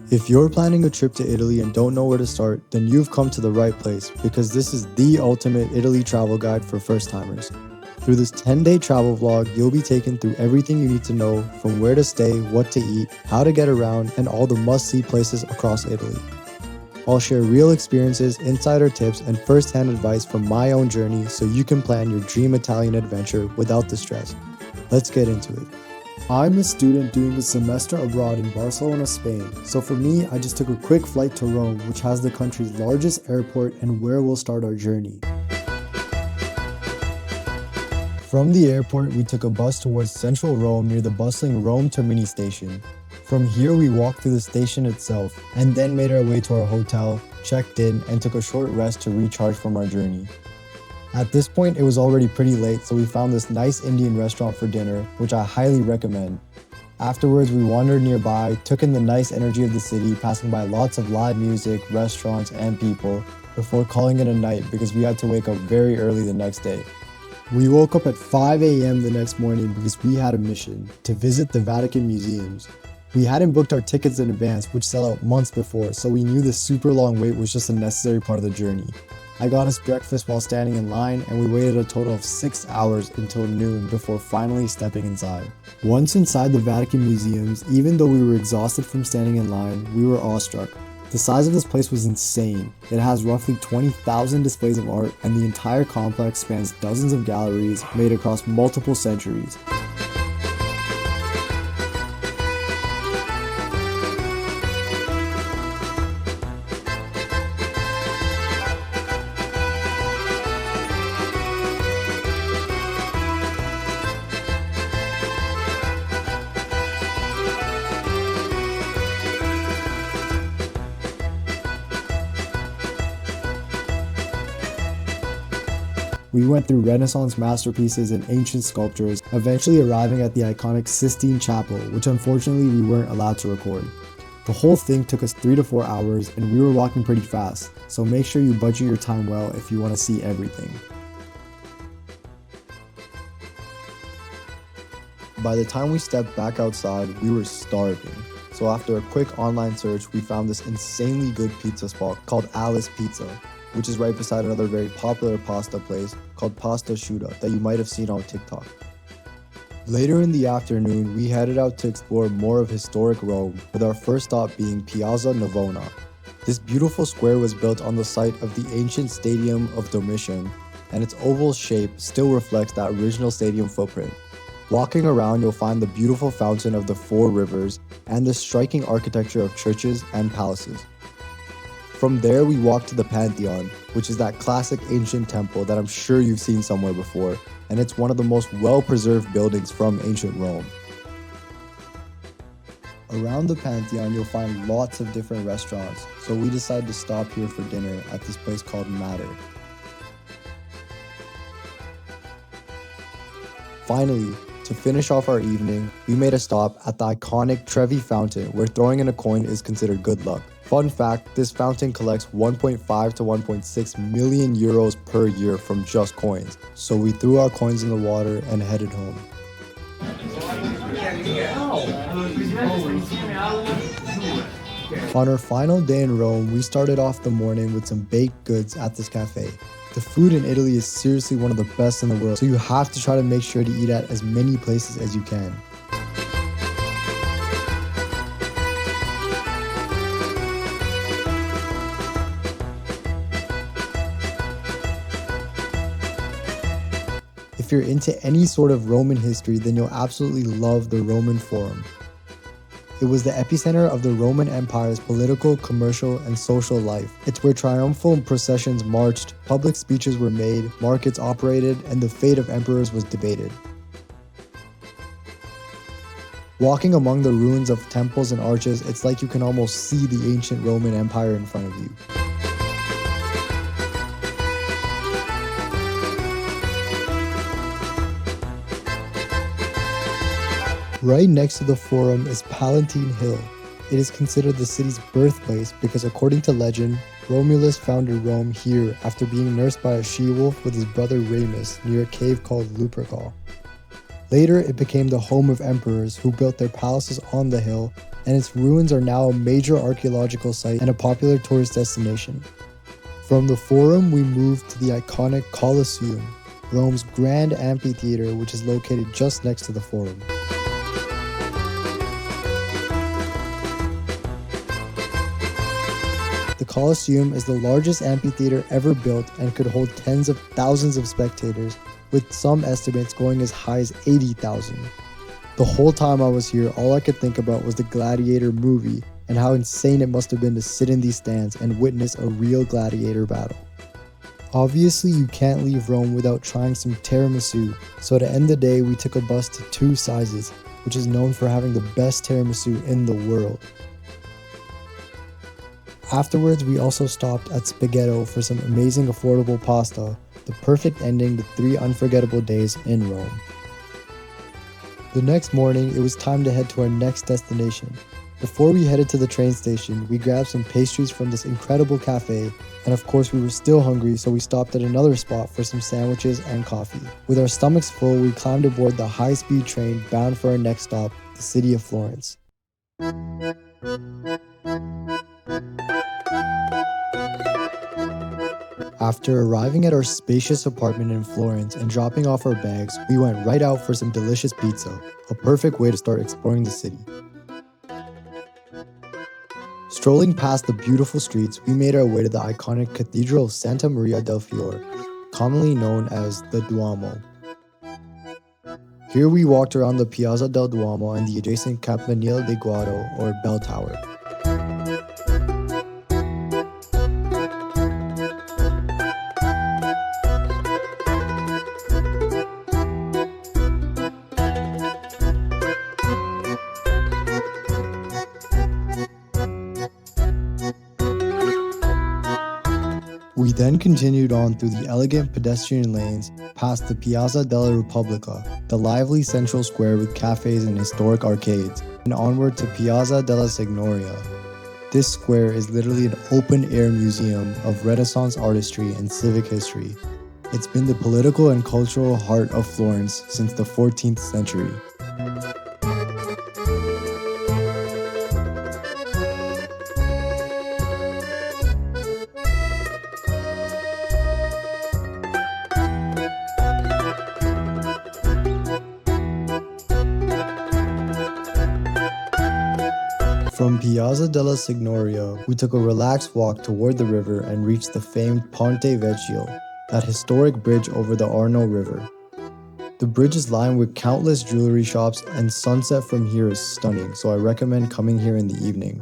If you're planning a trip to Italy and don't know where to start, then you've come to the right place because this is the ultimate Italy travel guide for first-timers. Through this 10-day travel vlog, you'll be taken through everything you need to know, from where to stay, what to eat, how to get around, and all the must-see places across Italy. I'll share real experiences, insider tips, and first-hand advice from my own journey so you can plan your dream Italian adventure without the stress. Let's get into it. I'm a student doing a semester abroad in Barcelona, Spain. So for me, I just took a quick flight to Rome, which has the country's largest airport and where we'll start our journey. From the airport, we took a bus towards central Rome near the bustling Rome Termini station. From here, we walked through the station itself and then made our way to our hotel, checked in, and took a short rest to recharge from our journey. At this point, it was already pretty late, so we found this nice Indian restaurant for dinner, which I highly recommend. Afterwards, we wandered nearby, took in the nice energy of the city, passing by lots of live music, restaurants, and people, before calling it a night because we had to wake up very early the next day. We woke up at 5 a.m. the next morning because we had a mission to visit the Vatican museums. We hadn't booked our tickets in advance, which sell out months before, so we knew the super long wait was just a necessary part of the journey. I got us breakfast while standing in line, and we waited a total of 6 hours until noon before finally stepping inside. Once inside the Vatican museums, even though we were exhausted from standing in line, we were awestruck. The size of this place was insane. It has roughly 20,000 displays of art, and the entire complex spans dozens of galleries made across multiple centuries. We went through Renaissance masterpieces and ancient sculptures, eventually arriving at the iconic Sistine Chapel, which unfortunately we weren't allowed to record. The whole thing took us 3 to 4 hours, and we were walking pretty fast, so make sure you budget your time well if you want to see everything. By the time we stepped back outside, we were starving. So after a quick online search, we found this insanely good pizza spot called Alice Pizza, which is right beside another very popular pasta place called Pasta Asciutta that you might have seen on TikTok. Later in the afternoon, we headed out to explore more of historic Rome, with our first stop being Piazza Navona. This beautiful square was built on the site of the ancient Stadium of Domitian, and its oval shape still reflects that original stadium footprint. Walking around, you'll find the beautiful fountain of the Four Rivers and the striking architecture of churches and palaces. From there, we walked to the Pantheon, which is that classic ancient temple that I'm sure you've seen somewhere before, and it's one of the most well-preserved buildings from ancient Rome. Around the Pantheon, you'll find lots of different restaurants, so we decided to stop here for dinner at this place called Matter. Finally, to finish off our evening, we made a stop at the iconic Trevi Fountain, where throwing in a coin is considered good luck. Fun fact, this fountain collects 1.5 to 1.6 million euros per year from just coins. So we threw our coins in the water and headed home. On our final day in Rome, we started off the morning with some baked goods at this cafe. The food in Italy is seriously one of the best in the world, so you have to try to make sure to eat at as many places as you can. If you're into any sort of Roman history, then you'll absolutely love the Roman Forum. It was the epicenter of the Roman Empire's political, commercial, and social life. It's where triumphal processions marched, public speeches were made, markets operated, and the fate of emperors was debated. Walking among the ruins of temples and arches, it's like you can almost see the ancient Roman Empire in front of you. Right next to the Forum is Palatine Hill. It is considered the city's birthplace because, according to legend, Romulus founded Rome here after being nursed by a she-wolf with his brother Remus near a cave called Lupercal. Later, it became the home of emperors who built their palaces on the hill, and its ruins are now a major archaeological site and a popular tourist destination. From the Forum, we moved to the iconic Colosseum, Rome's grand amphitheater, which is located just next to the Forum. The Colosseum is the largest amphitheater ever built and could hold tens of thousands of spectators, with some estimates going as high as 80,000. The whole time I was here, all I could think about was the Gladiator movie and how insane it must have been to sit in these stands and witness a real gladiator battle. Obviously, you can't leave Rome without trying some tiramisu, so to end the day, we took a bus to Two Sizes, which is known for having the best tiramisu in the world. Afterwards, we also stopped at Spaghetto for some amazing affordable pasta, the perfect ending to 3 unforgettable days in Rome. The next morning, it was time to head to our next destination. Before we headed to the train station, we grabbed some pastries from this incredible cafe, and of course we were still hungry, so we stopped at another spot for some sandwiches and coffee. With our stomachs full, we climbed aboard the high-speed train bound for our next stop, the city of Florence. After arriving at our spacious apartment in Florence and dropping off our bags, we went right out for some delicious pizza, a perfect way to start exploring the city. Strolling past the beautiful streets, we made our way to the iconic Cathedral of Santa Maria del Fiore, commonly known as the Duomo. Here we walked around the Piazza del Duomo and the adjacent Campanile di Guado, or bell tower. We then continued on through the elegant pedestrian lanes past the Piazza della Repubblica, the lively central square with cafes and historic arcades, and onward to Piazza della Signoria. This square is literally an open-air museum of Renaissance artistry and civic history. It's been the political and cultural heart of Florence since the 14th century. From Piazza della Signoria, we took a relaxed walk toward the river and reached the famed Ponte Vecchio, that historic bridge over the Arno River. The bridge is lined with countless jewelry shops, and sunset from here is stunning, so I recommend coming here in the evening.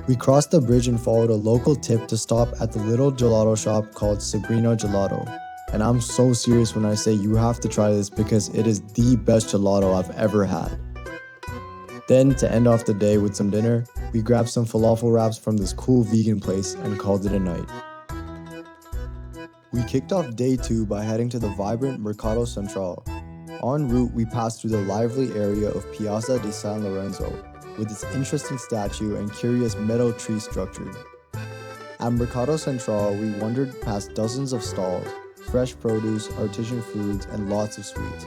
We crossed the bridge and followed a local tip to stop at the little gelato shop called Sabrina Gelato. And I'm so serious when I say you have to try this because it is the best gelato I've ever had. Then, to end off the day with some dinner, we grabbed some falafel wraps from this cool vegan place and called it a night. We kicked off day 2 by heading to the vibrant Mercato Centrale. En route, we passed through the lively area of Piazza di San Lorenzo, with its interesting statue and curious meadow tree structure. At Mercato Centrale, we wandered past dozens of stalls, fresh produce, artisan foods, and lots of sweets.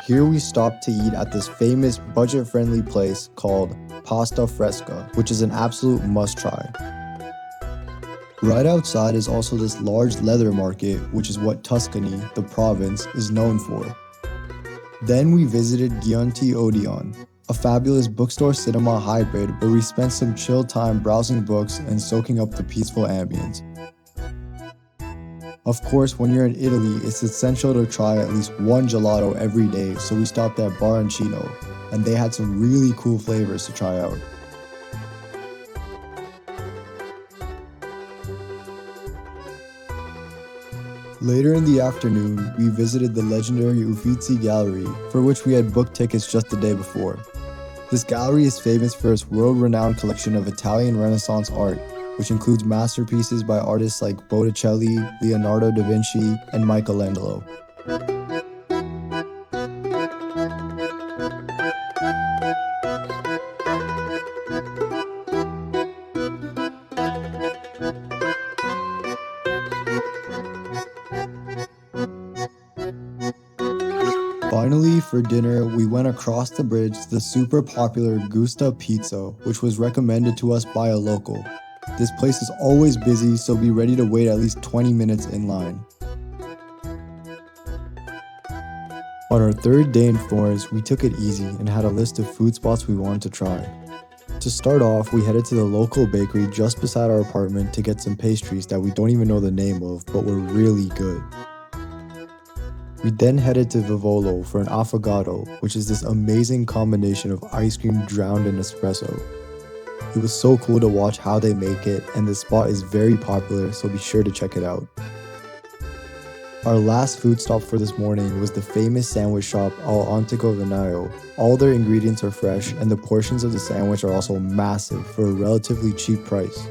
Here we stopped to eat at this famous budget-friendly place called Pasta Fresca, which is an absolute must-try. Right outside is also this large leather market, which is what Tuscany, the province, is known for. Then we visited Giunti Odeon, a fabulous bookstore cinema hybrid where we spent some chill time browsing books and soaking up the peaceful ambience. Of course, when you're in Italy, it's essential to try at least one gelato every day, so we stopped at Baroncino, and they had some really cool flavors to try out. Later in the afternoon, we visited the legendary Uffizi Gallery, for which we had booked tickets just the day before. This gallery is famous for its world-renowned collection of Italian Renaissance art, which includes masterpieces by artists like Botticelli, Leonardo da Vinci, and Michelangelo. Finally, for dinner, we went across the bridge to the super popular Gusta Pizza, which was recommended to us by a local. This place is always busy, so be ready to wait at least 20 minutes in line. On our third day in Florence, we took it easy and had a list of food spots we wanted to try. To start off, we headed to the local bakery just beside our apartment to get some pastries that we don't even know the name of, but were really good. We then headed to Vivolo for an affogato, which is this amazing combination of ice cream drowned in espresso. It was so cool to watch how they make it, and the spot is very popular, so be sure to check it out. Our last food stop for this morning was the famous sandwich shop Al Antico Venaio. All their ingredients are fresh, and the portions of the sandwich are also massive for a relatively cheap price.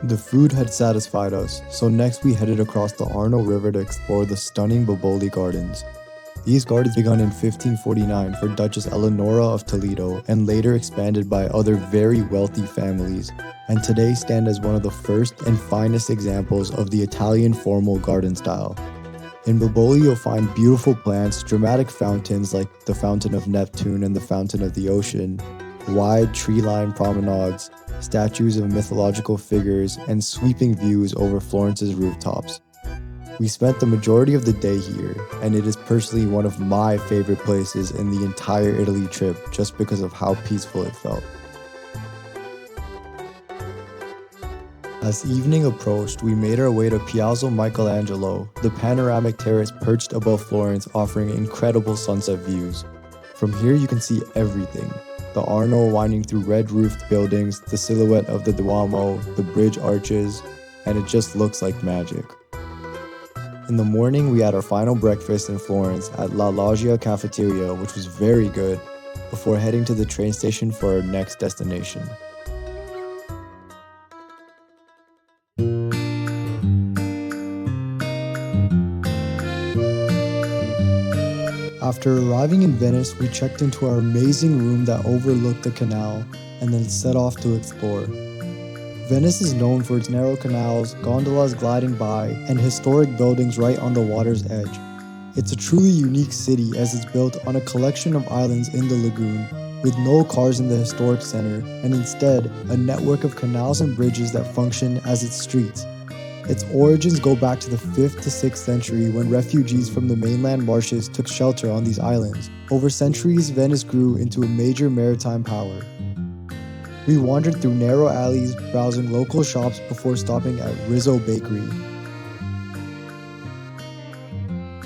The food had satisfied us, so next we headed across the Arno River to explore the stunning Boboli Gardens. These gardens began in 1549 for Duchess Eleonora of Toledo and later expanded by other very wealthy families, and today stand as one of the first and finest examples of the Italian formal garden style. In Boboli you'll find beautiful plants, dramatic fountains like the Fountain of Neptune and the Fountain of the Ocean, wide tree-lined promenades, statues of mythological figures, and sweeping views over Florence's rooftops. We spent the majority of the day here, and it is personally one of my favorite places in the entire Italy trip just because of how peaceful it felt. As evening approached, we made our way to Piazza Michelangelo, the panoramic terrace perched above Florence offering incredible sunset views. From here you can see everything. The Arno winding through red-roofed buildings, the silhouette of the Duomo, the bridge arches, and it just looks like magic. In the morning, we had our final breakfast in Florence at La Loggia Cafeteria, which was very good, before heading to the train station for our next destination. After arriving in Venice, we checked into our amazing room that overlooked the canal and then set off to explore. Venice is known for its narrow canals, gondolas gliding by, and historic buildings right on the water's edge. It's a truly unique city as it's built on a collection of islands in the lagoon, with no cars in the historic center, and instead, a network of canals and bridges that function as its streets. Its origins go back to the 5th to 6th century when refugees from the mainland marshes took shelter on these islands. Over centuries, Venice grew into a major maritime power. We wandered through narrow alleys, browsing local shops before stopping at Rizzo Bakery.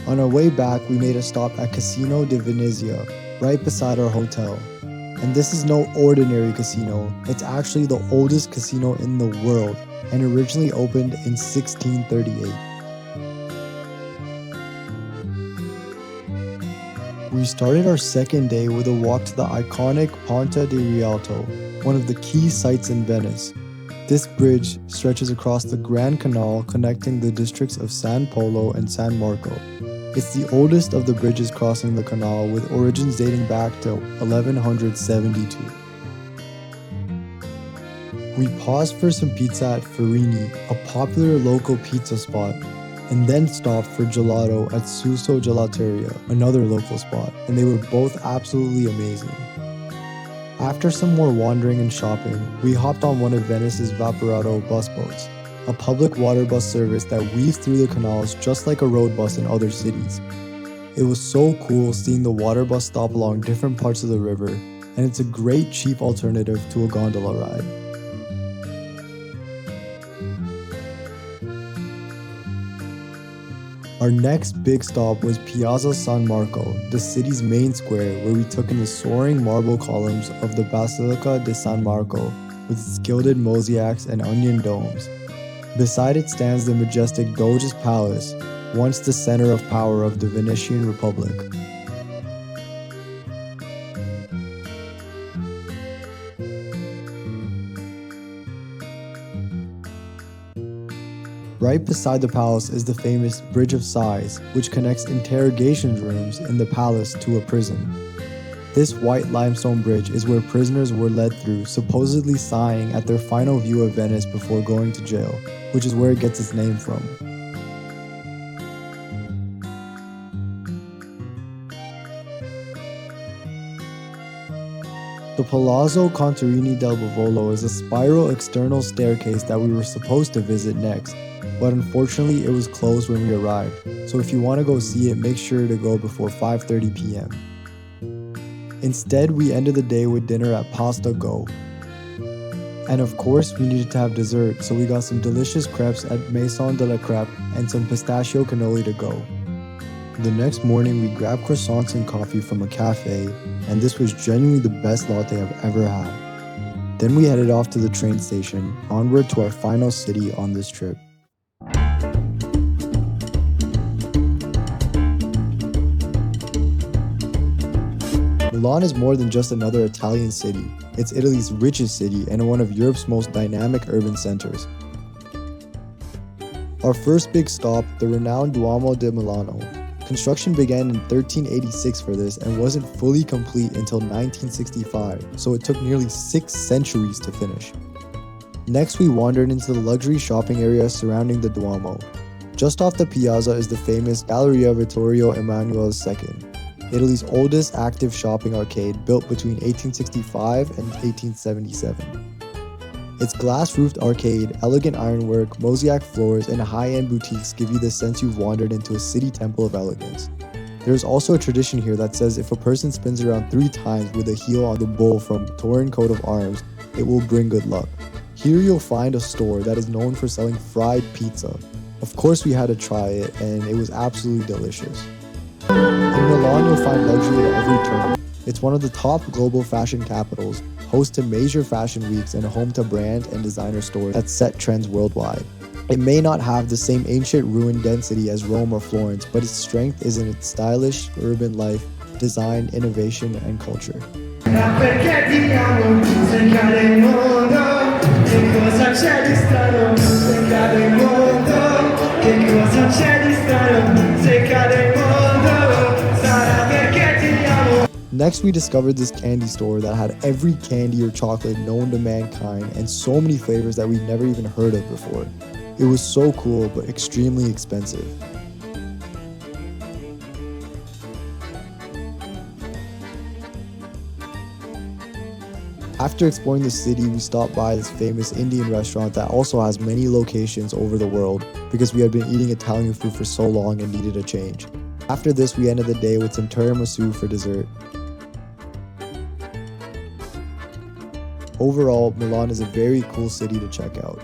On our way back, we made a stop at Casino di Venezia, right beside our hotel. And this is no ordinary casino, it's actually the oldest casino in the world, and originally opened in 1638. We started our second day with a walk to the iconic Ponte di Rialto, one of the key sites in Venice. This bridge stretches across the Grand Canal connecting the districts of San Polo and San Marco. It's the oldest of the bridges crossing the canal, with origins dating back to 1172. We paused for some pizza at Farini, a popular local pizza spot, and then stopped for gelato at Suso Gelateria, another local spot, and they were both absolutely amazing. After some more wandering and shopping, we hopped on one of Venice's Vaporato bus boats, a public water bus service that weaves through the canals just like a road bus in other cities. It was so cool seeing the water bus stop along different parts of the river, and it's a great cheap alternative to a gondola ride. Our next big stop was Piazza San Marco, the city's main square, where we took in the soaring marble columns of the Basilica di San Marco with its gilded mosaics and onion domes. Beside it stands the majestic Doge's Palace, once the center of power of the Venetian Republic. Right beside the palace is the famous Bridge of Sighs, which connects interrogation rooms in the palace to a prison. This white limestone bridge is where prisoners were led through, supposedly sighing at their final view of Venice before going to jail, which is where it gets its name from. The Palazzo Contarini del Bavolo is a spiral external staircase that we were supposed to visit next, but unfortunately it was closed when we arrived, so if you want to go see it, make sure to go before 5:30 p.m. Instead, we ended the day with dinner at Pasta Go. And of course, we needed to have dessert, so we got some delicious crepes at Maison de la Crêpe and some pistachio cannoli to go. The next morning, we grabbed croissants and coffee from a cafe, and this was genuinely the best latte I've ever had. Then we headed off to the train station, onward to our final city on this trip. Milan is more than just another Italian city. It's Italy's richest city and one of Europe's most dynamic urban centers. Our first big stop, the renowned Duomo di Milano. Construction began in 1386 for this and wasn't fully complete until 1965, so it took nearly 6 centuries to finish. Next, we wandered into the luxury shopping area surrounding the Duomo. Just off the piazza is the famous Galleria Vittorio Emanuele II, Italy's oldest active shopping arcade, built between 1865 and 1877. Its glass-roofed arcade, elegant ironwork, mosaic floors, and high-end boutiques give you the sense you've wandered into a city temple of elegance. There's also a tradition here that says if a person spins around 3 times with a heel on the bull from Turin coat of arms, it will bring good luck. Here you'll find a store that is known for selling fried pizza. Of course we had to try it, and it was absolutely delicious. In Milan, you'll find luxury at every turn. It's one of the top global fashion capitals, host to major fashion weeks, and home to brand and designer stores that set trends worldwide. It may not have the same ancient ruin density as Rome or Florence, but its strength is in its stylish urban life, design, innovation, and culture. Next, we discovered this candy store that had every candy or chocolate known to mankind and so many flavors that we'd never even heard of before. It was so cool, but extremely expensive. After exploring the city, we stopped by this famous Indian restaurant that also has many locations over the world because we had been eating Italian food for so long and needed a change. After this, we ended the day with some tiramisu for dessert. Overall, Milan is a very cool city to check out.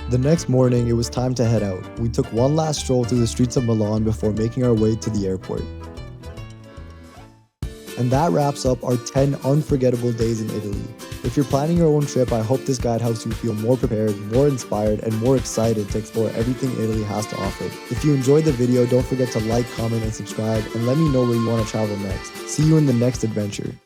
The next morning, it was time to head out. We took one last stroll through the streets of Milan before making our way to the airport. And that wraps up our 10 unforgettable days in Italy. If you're planning your own trip, I hope this guide helps you feel more prepared, more inspired, and more excited to explore everything Italy has to offer. If you enjoyed the video, don't forget to like, comment, and subscribe, and let me know where you want to travel next. See you in the next adventure.